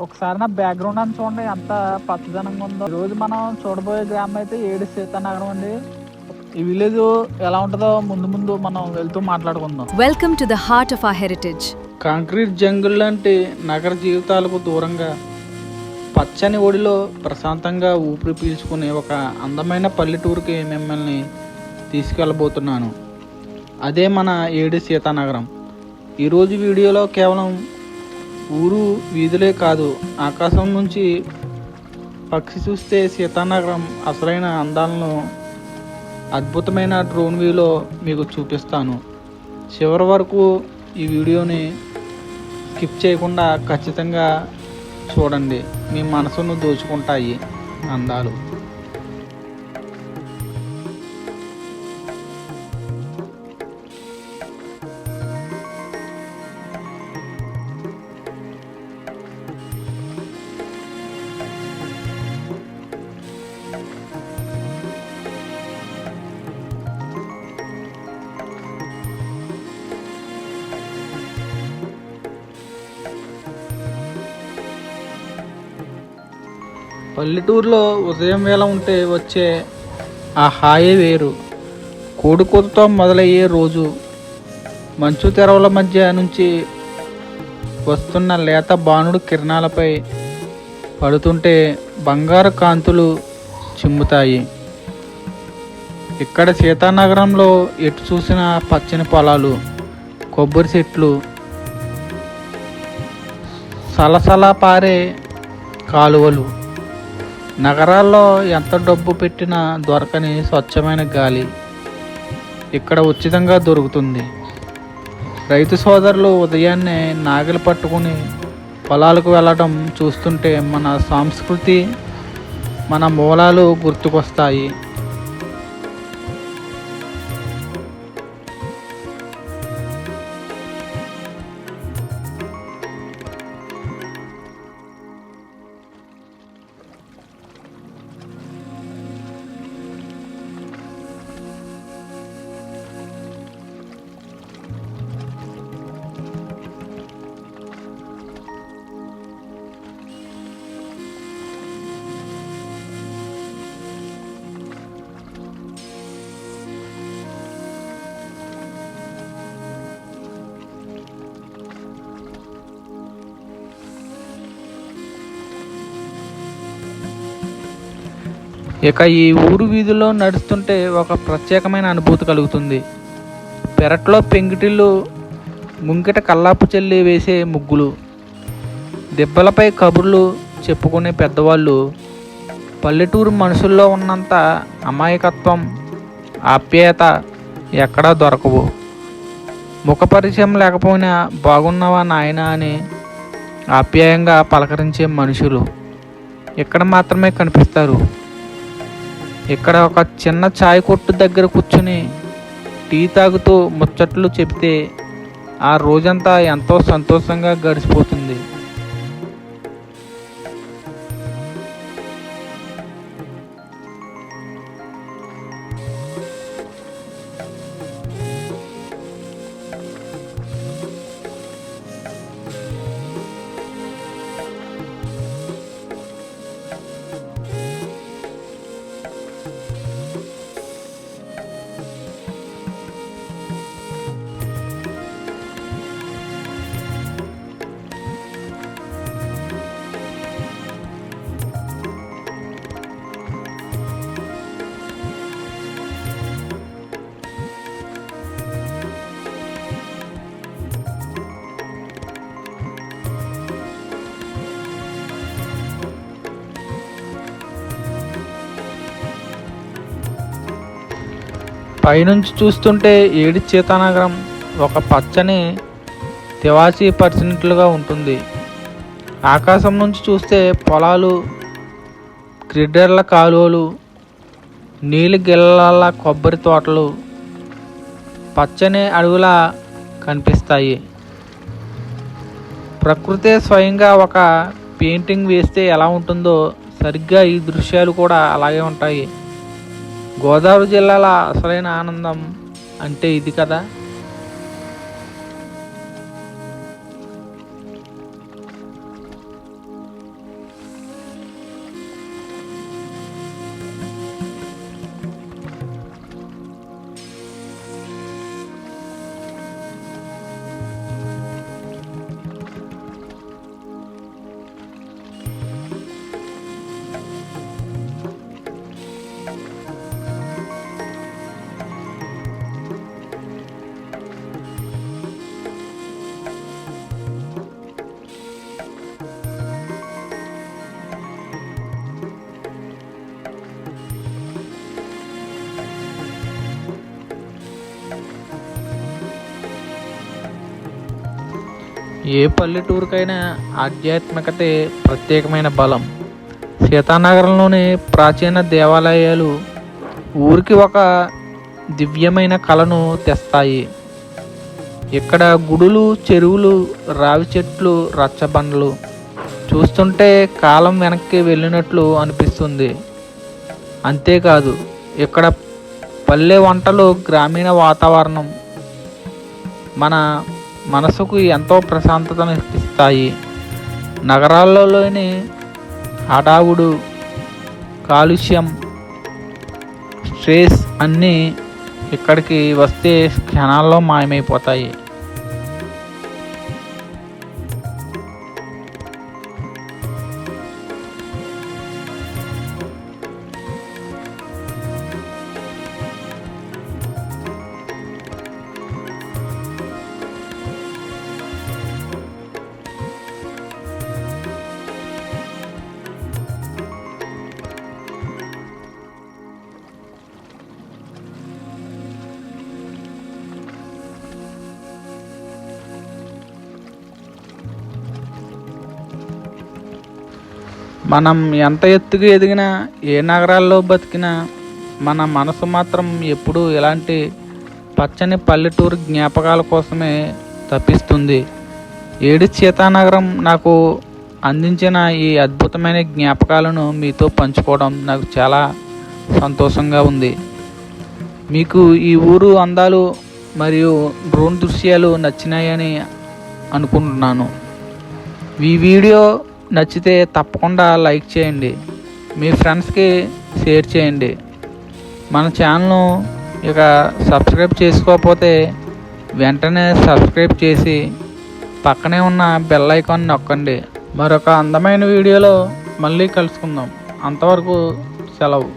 ఒకసారి నా బ్యాక్గ్రౌండ్ అని చూడండి ఎంత పచ్చదనంగా ఉందో. ఈరోజు మనం చూడబోయే గ్రామం అయితే ఏడు సీతానగరం అండి. ఈ విలేజ్ ఎలా ఉంటుందో ముందు ముందు మనం వెళ్తూ మాట్లాడుకుందాం. Welcome to the heart of our heritage. Concrete jungle లాంటి నగర జీవితాలకు దూరంగా పచ్చని ఒడిలో ప్రశాంతంగా ఊపిరి పీల్చుకునే ఒక అందమైన పల్లెటూరుకి మిమ్మల్ని తీసుకెళ్ళబోతున్నాను. అదే మన ఏడు సీతానగరం. ఈరోజు వీడియోలో కేవలం ఊరు వీధులే కాదు, ఆకాశం నుంచి పక్షి చూస్తే సీతానగరం అసలైన అందాలను అద్భుతమైన డ్రోన్ వ్యూలో మీకు చూపిస్తాను. చివరి వరకు ఈ వీడియోని స్కిప్ చేయకుండా ఖచ్చితంగా చూడండి. మీ మనసును దోచుకుంటాయి అందాలు. పల్లెటూరులో ఉదయం వేళ ఉంటే వచ్చే ఆ హాయే వేరు. కోడికూతతో మొదలయ్యే రోజు, మంచు తెరవల మధ్య నుంచి వస్తున్న లేత బాణుడు కిరణాలపై పడుతుంటే బంగారు కాంతులు చిమ్ముతాయి. ఇక్కడ సీతానగరంలో ఎటు చూసిన పచ్చని పొలాలు, కొబ్బరి చెట్లు, సలసలా పారే కాలువలు. నగరాల్లో ఎంత డబ్బు పెట్టినా దొరకని స్వచ్ఛమైన గాలి ఇక్కడ ఉచితంగా దొరుకుతుంది. రైతు సోదరులు ఉదయాన్నే నాగలి పట్టుకుని పొలాలకు వెళ్ళడం చూస్తుంటే మన సంస్కృతి, మన మూలాలు గుర్తుకొస్తాయి. ఇక ఈ ఊరు వీధిలో నడుస్తుంటే ఒక ప్రత్యేకమైన అనుభూతి కలుగుతుంది. పెరట్లో పెంకిటిల్లు, ముంగిట కల్లాపు చల్లి వేసే ముగ్గులు, దెబ్బలపై కబుర్లు చెప్పుకునే పెద్దవాళ్ళు. పల్లెటూరు మనుషుల్లో ఉన్నంత అమాయకత్వం, ఆప్యాయత ఎక్కడా దొరకవు. ముఖ పరిచయం లేకపోయినా బాగున్నావా నాయన అని ఆప్యాయంగా పలకరించే మనుషులు ఇక్కడ మాత్రమే కనిపిస్తారు. ఇక్కడ ఒక చిన్న చాయ్ కొట్టు దగ్గర కూర్చుని టీ తాగుతూ ముచ్చట్లు చెప్తే ఆ రోజంతా ఎంతో సంతోషంగా గడిచిపోతుంది. పైనుంచి చూస్తుంటే ఏడు సీతానగరం ఒక పచ్చని తివాచీ పరిచినట్లుగా ఉంటుంది. ఆకాశం నుంచి చూస్తే పొలాలు, క్రిడ్డర్ల కాలువలు, నీలి గిల్లల కొబ్బరి తోటలు పచ్చని అడవులా కనిపిస్తాయి. ప్రకృతే స్వయంగా ఒక పెయింటింగ్ వేస్తే ఎలా ఉంటుందో సరిగ్గా ఈ దృశ్యాలు కూడా అలాగే ఉంటాయి. గోదావరి జిల్లాల అసలైన ఆనందం అంటే ఇది కదా. ఏ పల్లెటూరుకైనా ఆధ్యాత్మికతే ప్రత్యేకమైన బలం. సీతానగరంలోని ప్రాచీన దేవాలయాలు ఊరికి ఒక దివ్యమైన కళను తెస్తాయి. ఇక్కడ గుడులు, చెరువులు, రావి చెట్లు, రచ్చబండలు చూస్తుంటే కాలం వెనక్కి వెళ్ళినట్లు అనిపిస్తుంది. అంతేకాదు ఇక్కడ పల్లె వంటలు, గ్రామీణ వాతావరణం మన మనసుకు ఎంతో ప్రశాంతతను ఇస్తాయి. నగరాల్లోని హడావుడు, కాలుష్యం, స్ట్రెస్ అన్నీ ఇక్కడికి వస్తే క్షణాల్లో మాయమైపోతాయి. మనం ఎంత ఎత్తుకు ఎదిగినా, ఏ నగరాల్లో బతికినా మన మనసు మాత్రం ఎప్పుడూ ఇలాంటి పచ్చని పల్లెటూరు జ్ఞాపకాల కోసమే తప్పిస్తుంది. ఏడు సీతానగరం నాకు అందించిన ఈ అద్భుతమైన జ్ఞాపకాలను మీతో పంచుకోవడం నాకు చాలా సంతోషంగా ఉంది. మీకు ఈ ఊరు అందాలు మరియు డ్రోన్ దృశ్యాలు నచ్చినాయని అనుకుంటున్నాను. ఈ వీడియో నచ్చితే తప్పకుండా లైక్ చేయండి, మీ ఫ్రెండ్స్కి షేర్ చేయండి. మన ఛానల్ను ఇక సబ్స్క్రైబ్ చేసుకోకపోతే వెంటనే సబ్స్క్రైబ్ చేసి పక్కనే ఉన్న బెల్ ఐకాన్ నొక్కండి. మరొక అందమైన వీడియోలో మళ్ళీ కలుసుకుందాం. అంతవరకు సెలవు.